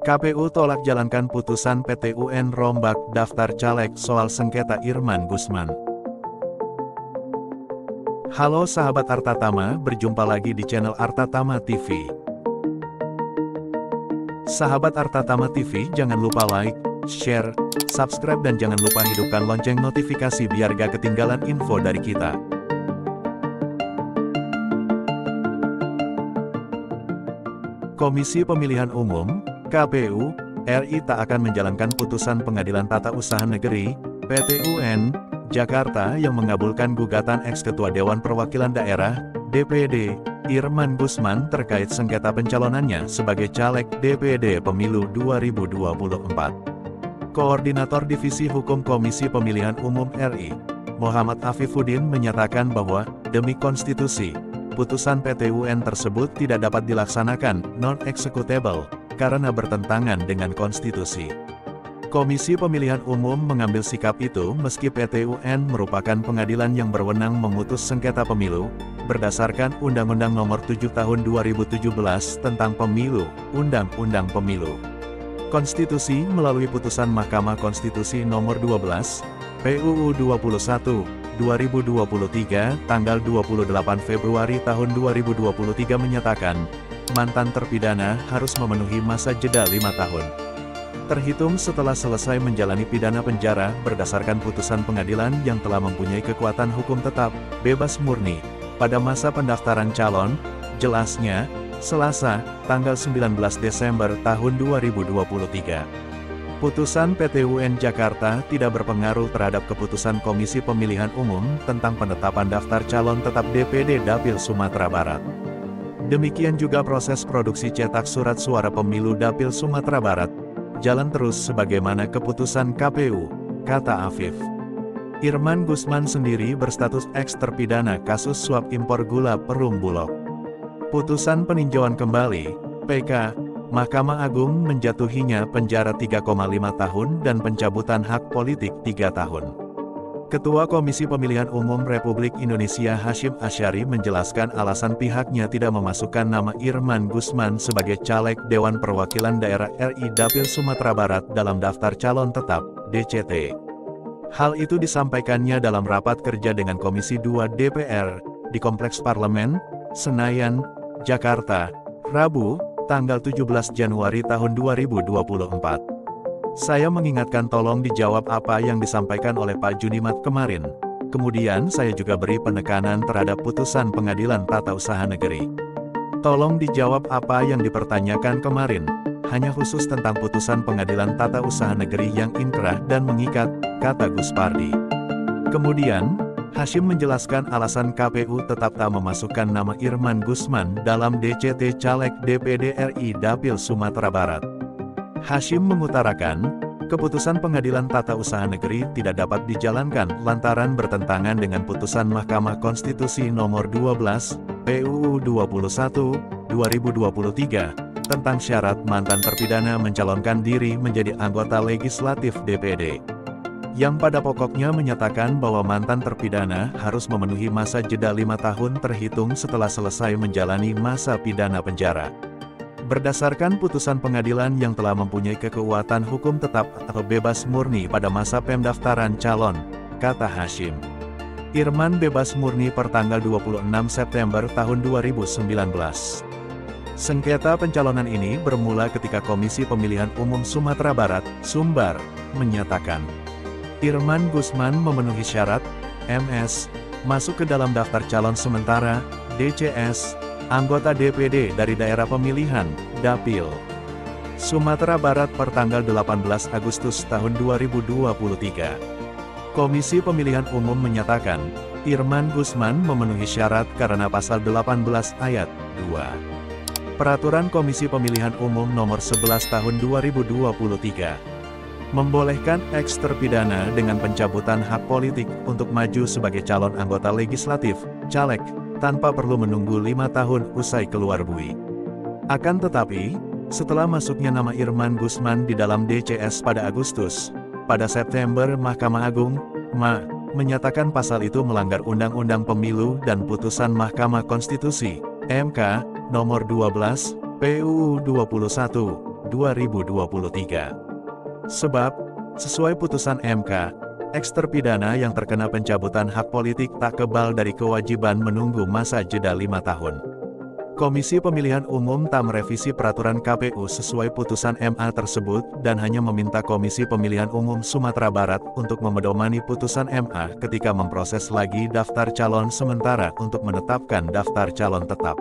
KPU tolak jalankan putusan PT UN rombak daftar caleg soal sengketa Irman Guzman. Halo sahabat Arta Tama, berjumpa lagi di channel Arta Tama TV. Sahabat Arta Tama TV, jangan lupa like, share, subscribe dan jangan lupa hidupkan lonceng notifikasi biar gak ketinggalan info dari kita. Komisi Pemilihan Umum KPU RI tak akan menjalankan putusan Pengadilan Tata Usaha Negeri PT UN Jakarta yang mengabulkan gugatan ex-ketua Dewan Perwakilan Daerah DPD Irman Guzman terkait sengketa pencalonannya sebagai caleg DPD Pemilu 2024. Koordinator Divisi Hukum Komisi Pemilihan Umum RI Muhammad Afifuddin menyatakan bahwa demi konstitusi putusan PT UN tersebut tidak dapat dilaksanakan non-executable karena bertentangan dengan konstitusi. Komisi Pemilihan Umum mengambil sikap itu meski PT UN merupakan pengadilan yang berwenang memutus sengketa pemilu, berdasarkan Undang-Undang Nomor 7 Tahun 2017 tentang Pemilu, Undang-Undang Pemilu. Konstitusi melalui putusan Mahkamah Konstitusi Nomor 12, PUU 21, 2023, tanggal 28 Februari tahun 2023 menyatakan, mantan terpidana harus memenuhi masa jeda 5 tahun. Terhitung setelah selesai menjalani pidana penjara berdasarkan putusan pengadilan yang telah mempunyai kekuatan hukum tetap, bebas murni, pada masa pendaftaran calon, jelasnya, Selasa, tanggal 19 Desember tahun 2023. Putusan PT UN Jakarta tidak berpengaruh terhadap keputusan Komisi Pemilihan Umum tentang penetapan daftar calon tetap DPD Dapil Sumatera Barat. Demikian juga proses produksi cetak surat suara pemilu Dapil Sumatera Barat, jalan terus sebagaimana keputusan KPU, kata Afif. Irman Guzman sendiri berstatus eks-terpidana kasus suap impor gula Perum Bulog. Putusan peninjauan kembali, PK, Mahkamah Agung menjatuhinya penjara 3,5 tahun dan pencabutan hak politik 3 tahun. Ketua Komisi Pemilihan Umum Republik Indonesia Hasyim Asyari menjelaskan alasan pihaknya tidak memasukkan nama Irman Guzman sebagai caleg Dewan Perwakilan Daerah RI Dapil Sumatera Barat dalam daftar calon tetap, DCT. Hal itu disampaikannya dalam rapat kerja dengan Komisi 2 DPR, di Kompleks Parlemen, Senayan, Jakarta, Rabu, tanggal 17 Januari tahun 2024. Saya mengingatkan tolong dijawab apa yang disampaikan oleh Pak Junimat kemarin. Kemudian saya juga beri penekanan terhadap putusan Pengadilan Tata Usaha Negeri. Tolong dijawab apa yang dipertanyakan kemarin, hanya khusus tentang putusan Pengadilan Tata Usaha Negeri yang inkrah dan mengikat, kata Gus Pardi. Kemudian, Hasyim menjelaskan alasan KPU tetap tak memasukkan nama Irman Guzman dalam DCT Caleg DPD RI Dapil Sumatera Barat. Hasyim mengutarakan, keputusan Pengadilan Tata Usaha Negeri tidak dapat dijalankan lantaran bertentangan dengan putusan Mahkamah Konstitusi Nomor 12, PUU 21, 2023, tentang syarat mantan terpidana mencalonkan diri menjadi anggota legislatif DPD. Yang pada pokoknya menyatakan bahwa mantan terpidana harus memenuhi masa jeda 5 tahun terhitung setelah selesai menjalani masa pidana penjara. Berdasarkan putusan pengadilan yang telah mempunyai kekuatan hukum tetap atau bebas murni pada masa pendaftaran calon, kata Hasyim. Irman bebas murni per tanggal 26 September tahun 2019. Sengketa pencalonan ini bermula ketika Komisi Pemilihan Umum Sumatera Barat, Sumbar, menyatakan Irman Guzman memenuhi syarat, MS, masuk ke dalam daftar calon sementara, DCS, anggota DPD dari daerah pemilihan, Dapil Sumatera Barat per tanggal 18 Agustus tahun 2023. Komisi Pemilihan Umum menyatakan, Irman Guzman memenuhi syarat karena pasal 18 ayat 2. Peraturan Komisi Pemilihan Umum Nomor 11 Tahun 2023 membolehkan eks-terpidana dengan pencabutan hak politik untuk maju sebagai calon anggota legislatif, caleg, tanpa perlu menunggu 5 tahun usai keluar bui. Akan tetapi, setelah masuknya nama Irman Guzman di dalam DCS pada Agustus, pada September Mahkamah Agung menyatakan pasal itu melanggar Undang-Undang Pemilu dan putusan Mahkamah Konstitusi, MK, nomor 12, PUU 21, 2023. Sebab, sesuai putusan MK, eks-terpidana yang terkena pencabutan hak politik tak kebal dari kewajiban menunggu masa jeda 5 tahun. Komisi Pemilihan Umum tak merevisi peraturan KPU sesuai putusan MA tersebut dan hanya meminta Komisi Pemilihan Umum Sumatera Barat untuk memedomani putusan MA ketika memproses lagi daftar calon sementara untuk menetapkan daftar calon tetap.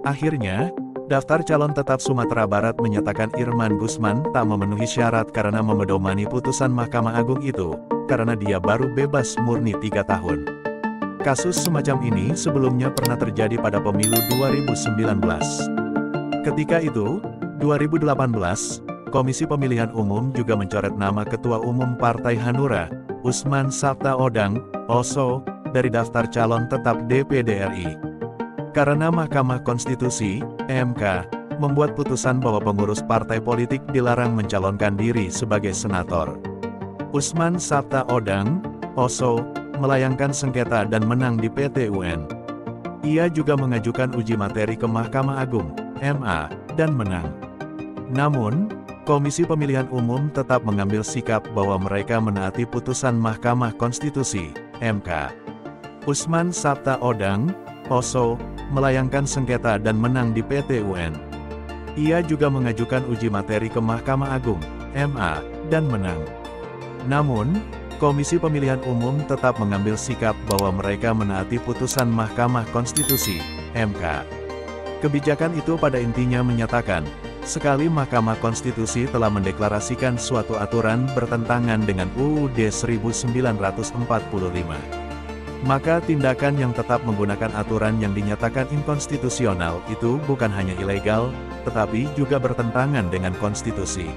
Akhirnya, daftar calon tetap Sumatera Barat menyatakan Irman Gusman tak memenuhi syarat karena memedomani putusan Mahkamah Agung itu, karena dia baru bebas murni 3 tahun. Kasus semacam ini sebelumnya pernah terjadi pada pemilu 2019. Ketika itu, 2018, Komisi Pemilihan Umum juga mencoret nama Ketua Umum Partai Hanura, Usman Sabta Odang, OSO, dari daftar calon tetap DPD RI. Karena Mahkamah Konstitusi, MK, membuat putusan bahwa pengurus partai politik dilarang mencalonkan diri sebagai senator. Usman Sabta Odang, OSO, melayangkan sengketa dan menang di PT UN. Ia juga mengajukan uji materi ke Mahkamah Agung, MA, dan menang. Namun, Komisi Pemilihan Umum tetap mengambil sikap bahwa mereka menaati putusan Mahkamah Konstitusi, MK. Usman Sabta Odang, OSO, melayangkan sengketa dan menang di PT UN. Ia juga mengajukan uji materi ke Mahkamah Agung, MA, dan menang. Namun, Komisi Pemilihan Umum tetap mengambil sikap bahwa mereka menaati putusan Mahkamah Konstitusi, MK. Kebijakan itu pada intinya menyatakan, sekali Mahkamah Konstitusi telah mendeklarasikan suatu aturan bertentangan dengan UUD 1945, maka tindakan yang tetap menggunakan aturan yang dinyatakan inkonstitusional itu bukan hanya ilegal, tetapi juga bertentangan dengan konstitusi.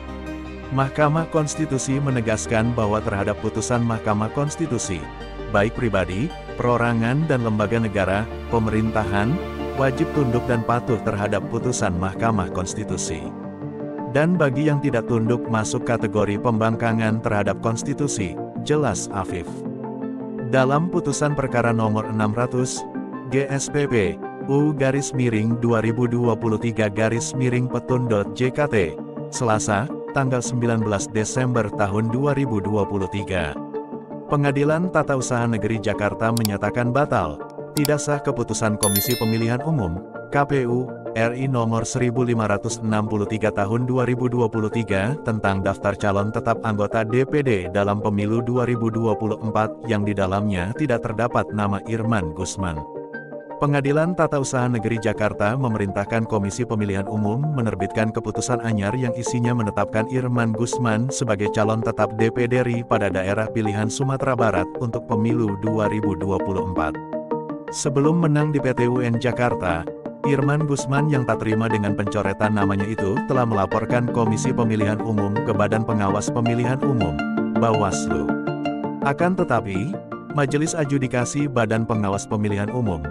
Mahkamah Konstitusi menegaskan bahwa terhadap putusan Mahkamah Konstitusi, baik pribadi, perorangan dan lembaga negara, pemerintahan, wajib tunduk dan patuh terhadap putusan Mahkamah Konstitusi. Dan bagi yang tidak tunduk masuk kategori pembangkangan terhadap konstitusi, jelas Afif. Dalam putusan perkara nomor 600, GSPP, U-2023-Petun.JKT, Selasa, tanggal 19 Desember tahun 2023. Pengadilan Tata Usaha Negeri Jakarta menyatakan batal, tidak sah keputusan Komisi Pemilihan Umum, KPU, RI nomor 1563 tahun 2023 tentang daftar calon tetap anggota DPD dalam pemilu 2024 yang di dalamnya tidak terdapat nama Irman Gusman. Pengadilan Tata Usaha Negeri Jakarta memerintahkan Komisi Pemilihan Umum menerbitkan keputusan anyar yang isinya menetapkan Irman Gusman sebagai calon tetap DPD RI pada daerah pilihan Sumatera Barat untuk pemilu 2024. Sebelum menang di PT UN Jakarta, Irman Gusman yang tak terima dengan pencoretan namanya itu telah melaporkan Komisi Pemilihan Umum ke Badan Pengawas Pemilihan Umum, Bawaslu. Akan tetapi, Majelis Adjudikasi Badan Pengawas Pemilihan Umum,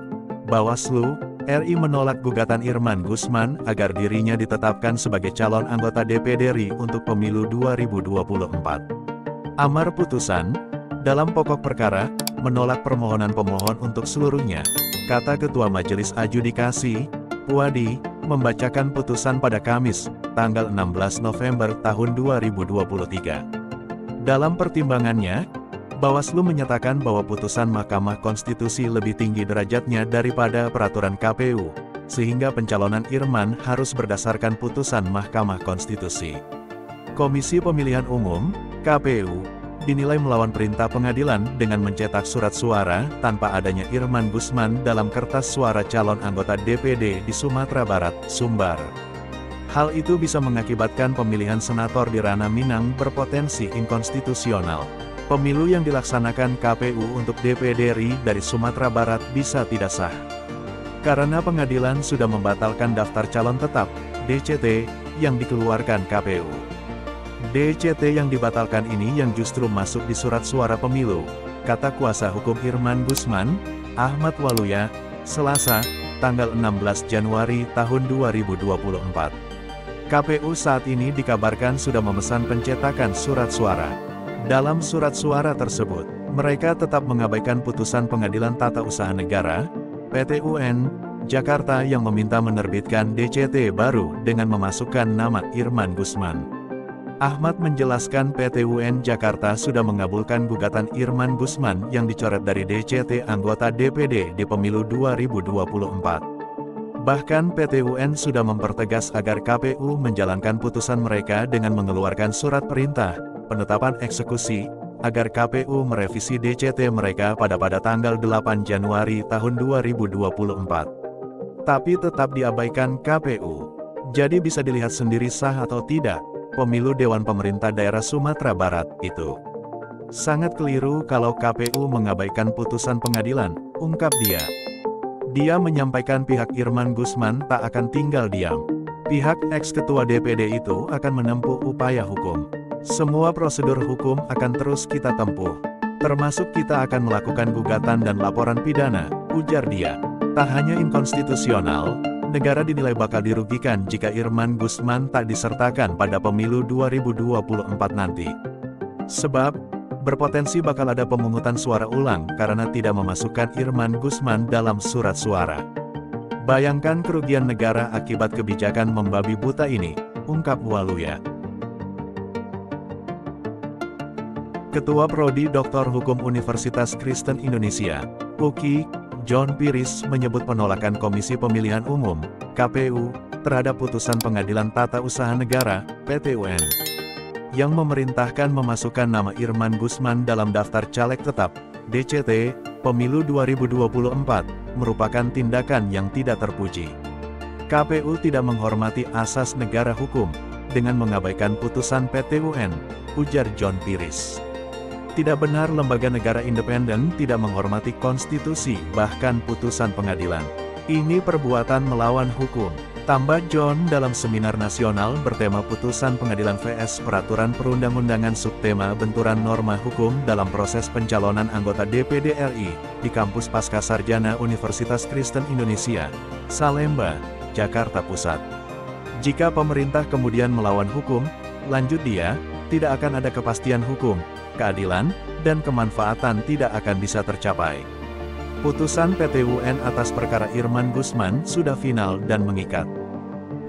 Bawaslu, RI menolak gugatan Irman Gusman agar dirinya ditetapkan sebagai calon anggota DPD RI untuk pemilu 2024. Amar putusan, dalam pokok perkara, menolak permohonan pemohon untuk seluruhnya, kata Ketua Majelis Adjudikasi, Puadi, membacakan putusan pada Kamis, tanggal 16 November tahun 2023. Dalam pertimbangannya, Bawaslu menyatakan bahwa putusan Mahkamah Konstitusi lebih tinggi derajatnya daripada peraturan KPU, sehingga pencalonan Irman harus berdasarkan putusan Mahkamah Konstitusi. Komisi Pemilihan Umum, KPU, dinilai melawan perintah pengadilan dengan mencetak surat suara tanpa adanya Irman Gusman dalam kertas suara calon anggota DPD di Sumatera Barat, Sumbar. Hal itu bisa mengakibatkan pemilihan senator di ranah Minang berpotensi inkonstitusional. Pemilu yang dilaksanakan KPU untuk DPD RI dari Sumatera Barat bisa tidak sah. Karena pengadilan sudah membatalkan daftar calon tetap, DCT, yang dikeluarkan KPU. DCT yang dibatalkan ini yang justru masuk di surat suara pemilu, kata kuasa hukum Irman Gusman, Ahmad Waluya, Selasa, tanggal 16 Januari tahun 2024. KPU saat ini dikabarkan sudah memesan pencetakan surat suara. Dalam surat suara tersebut, Mereka tetap mengabaikan putusan Pengadilan Tata Usaha Negara, PT UN, Jakarta yang meminta menerbitkan DCT baru dengan memasukkan nama Irman Gusman. Ahmad menjelaskan PT UN Jakarta sudah mengabulkan gugatan Irman Gusman yang dicoret dari DCT anggota DPD di pemilu 2024. Bahkan PT UN sudah mempertegas agar KPU menjalankan putusan mereka dengan mengeluarkan surat perintah penetapan eksekusi, agar KPU merevisi DCT mereka pada tanggal 8 Januari tahun 2024. Tapi tetap diabaikan KPU. Jadi bisa dilihat sendiri sah atau tidak, pemilu Dewan Pemerintah Daerah Sumatera Barat itu. Sangat keliru kalau KPU mengabaikan putusan pengadilan, ungkap dia. Dia menyampaikan pihak Irman Gusman tak akan tinggal diam. Pihak ex-ketua DPD itu akan menempuh upaya hukum. Semua prosedur hukum akan terus kita tempuh. Termasuk kita akan melakukan gugatan dan laporan pidana, ujar dia. Tak hanya inkonstitusional, negara dinilai bakal dirugikan jika Irman Gusman tak disertakan pada pemilu 2024 nanti. Sebab, berpotensi bakal ada pemungutan suara ulang karena tidak memasukkan Irman Gusman dalam surat suara. Bayangkan kerugian negara akibat kebijakan membabi buta ini, ungkap Waluya. Ketua Prodi Dr. Hukum Universitas Kristen Indonesia, UKI, John Piris menyebut penolakan Komisi Pemilihan Umum, KPU, terhadap putusan Pengadilan Tata Usaha Negara, PT UN, yang memerintahkan memasukkan nama Irman Gusman dalam daftar caleg tetap, DCT, pemilu 2024, merupakan tindakan yang tidak terpuji. KPU tidak menghormati asas negara hukum, dengan mengabaikan putusan PT UN, ujar John Piris. Tidak benar lembaga negara independen tidak menghormati konstitusi bahkan putusan pengadilan. Ini perbuatan melawan hukum, tambah John dalam seminar nasional bertema putusan pengadilan vs peraturan perundang-undangan subtema benturan norma hukum dalam proses pencalonan anggota DPD RI di kampus Pascasarjana Universitas Kristen Indonesia, Salemba, Jakarta Pusat. Jika pemerintah kemudian melawan hukum, lanjut dia, tidak akan ada kepastian hukum, keadilan, dan kemanfaatan tidak akan bisa tercapai. Putusan PT UN atas perkara Irman Gusman sudah final dan mengikat.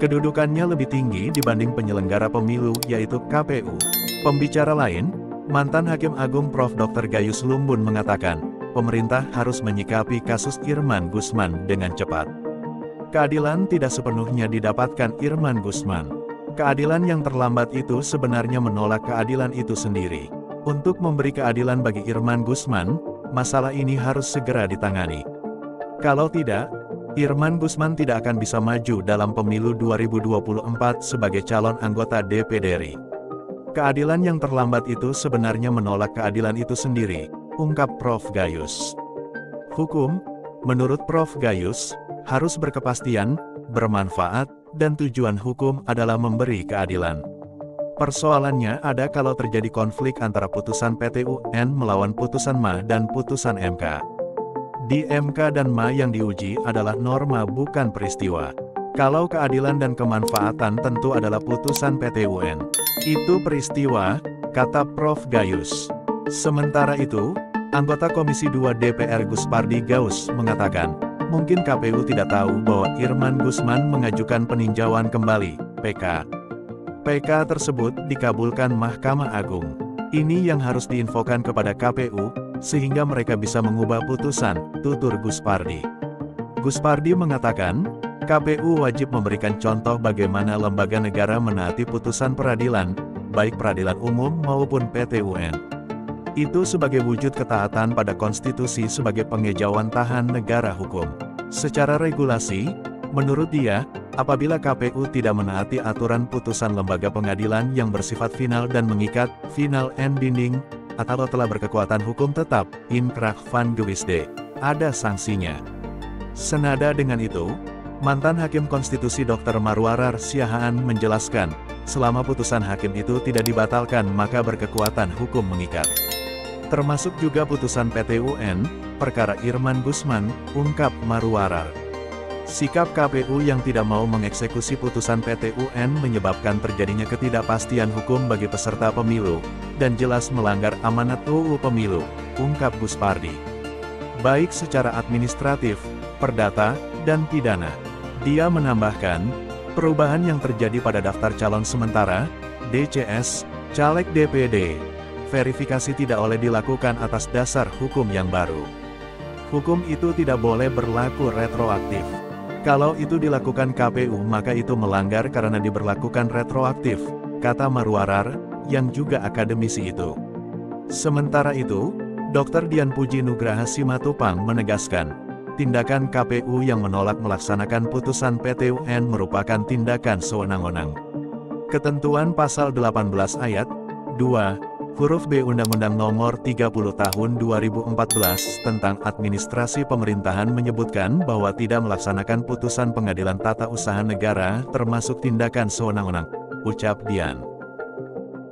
Kedudukannya lebih tinggi dibanding penyelenggara pemilu yaitu KPU. Pembicara lain, mantan Hakim Agung Prof. Dr. Gayus Lumbun mengatakan, pemerintah harus menyikapi kasus Irman Gusman dengan cepat. Keadilan tidak sepenuhnya didapatkan Irman Gusman. Keadilan yang terlambat itu sebenarnya menolak keadilan itu sendiri. Untuk memberi keadilan bagi Irman Gusman, masalah ini harus segera ditangani. Kalau tidak, Irman Gusman tidak akan bisa maju dalam pemilu 2024 sebagai calon anggota DPD RI. Keadilan yang terlambat itu sebenarnya menolak keadilan itu sendiri, ungkap Prof. Gayus. Hukum, menurut Prof. Gayus, harus berkepastian, bermanfaat, dan tujuan hukum adalah memberi keadilan. Persoalannya ada kalau terjadi konflik antara putusan PT UN melawan putusan MA dan putusan MK. Di MK dan MA yang diuji adalah norma bukan peristiwa. Kalau keadilan dan kemanfaatan tentu adalah putusan PT UN. Itu peristiwa, kata Prof. Gayus. Sementara itu, anggota Komisi 2 DPR Guspardi Gaus mengatakan, mungkin KPU tidak tahu bahwa Irman Gusman mengajukan peninjauan kembali, PK. PK tersebut dikabulkan Mahkamah Agung. Ini yang harus diinfokan kepada KPU, sehingga mereka bisa mengubah putusan, tutur Guspardi. Guspardi mengatakan, KPU wajib memberikan contoh bagaimana lembaga negara menaati putusan peradilan, baik peradilan umum maupun PT UN. Itu sebagai wujud ketaatan pada konstitusi sebagai pengejauhan tahan negara hukum. Secara regulasi, menurut dia, apabila KPU tidak menaati aturan putusan lembaga pengadilan yang bersifat final dan mengikat, final and binding, atau telah berkekuatan hukum tetap, inkrah van gewisde, ada sanksinya. Senada dengan itu, mantan Hakim Konstitusi Dr. Marwarar Siahaan menjelaskan, selama putusan hakim itu tidak dibatalkan maka berkekuatan hukum mengikat. Termasuk juga putusan PT UN, perkara Irman Gusman, ungkap Marwarar. Sikap KPU yang tidak mau mengeksekusi putusan PT UN menyebabkan terjadinya ketidakpastian hukum bagi peserta pemilu, dan jelas melanggar amanat UU Pemilu, ungkap Buspardi. Baik secara administratif, perdata, dan pidana. Dia menambahkan, perubahan yang terjadi pada daftar calon sementara, DCS, caleg DPD, verifikasi tidak boleh dilakukan atas dasar hukum yang baru. Hukum itu tidak boleh berlaku retroaktif. Kalau itu dilakukan KPU maka itu melanggar karena diberlakukan retroaktif, kata Marwarar, yang juga akademisi itu. Sementara itu, Dr. Dian Puji Nugraha Simatupang menegaskan, tindakan KPU yang menolak melaksanakan putusan PT UN merupakan tindakan sewenang-wenang. Ketentuan Pasal 18 Ayat 2, huruf B Undang-Undang Nomor 30 Tahun 2014 tentang Administrasi Pemerintahan menyebutkan bahwa tidak melaksanakan putusan Pengadilan Tata Usaha Negara termasuk tindakan sewenang-wenang, ucap Dian.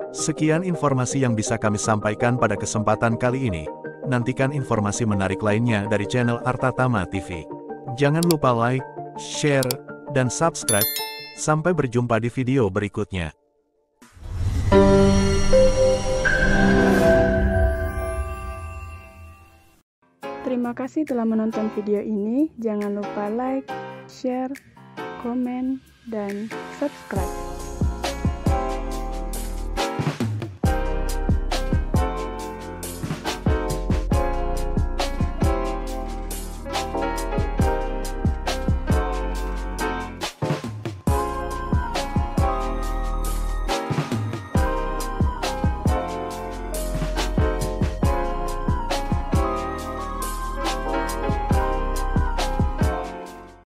Sekian informasi yang bisa kami sampaikan pada kesempatan kali ini. Nantikan informasi menarik lainnya dari channel Artatama TV. Jangan lupa like, share, dan subscribe. Sampai berjumpa di video berikutnya. Terima kasih telah menonton video ini. Jangan lupa like, share, komen, dan subscribe.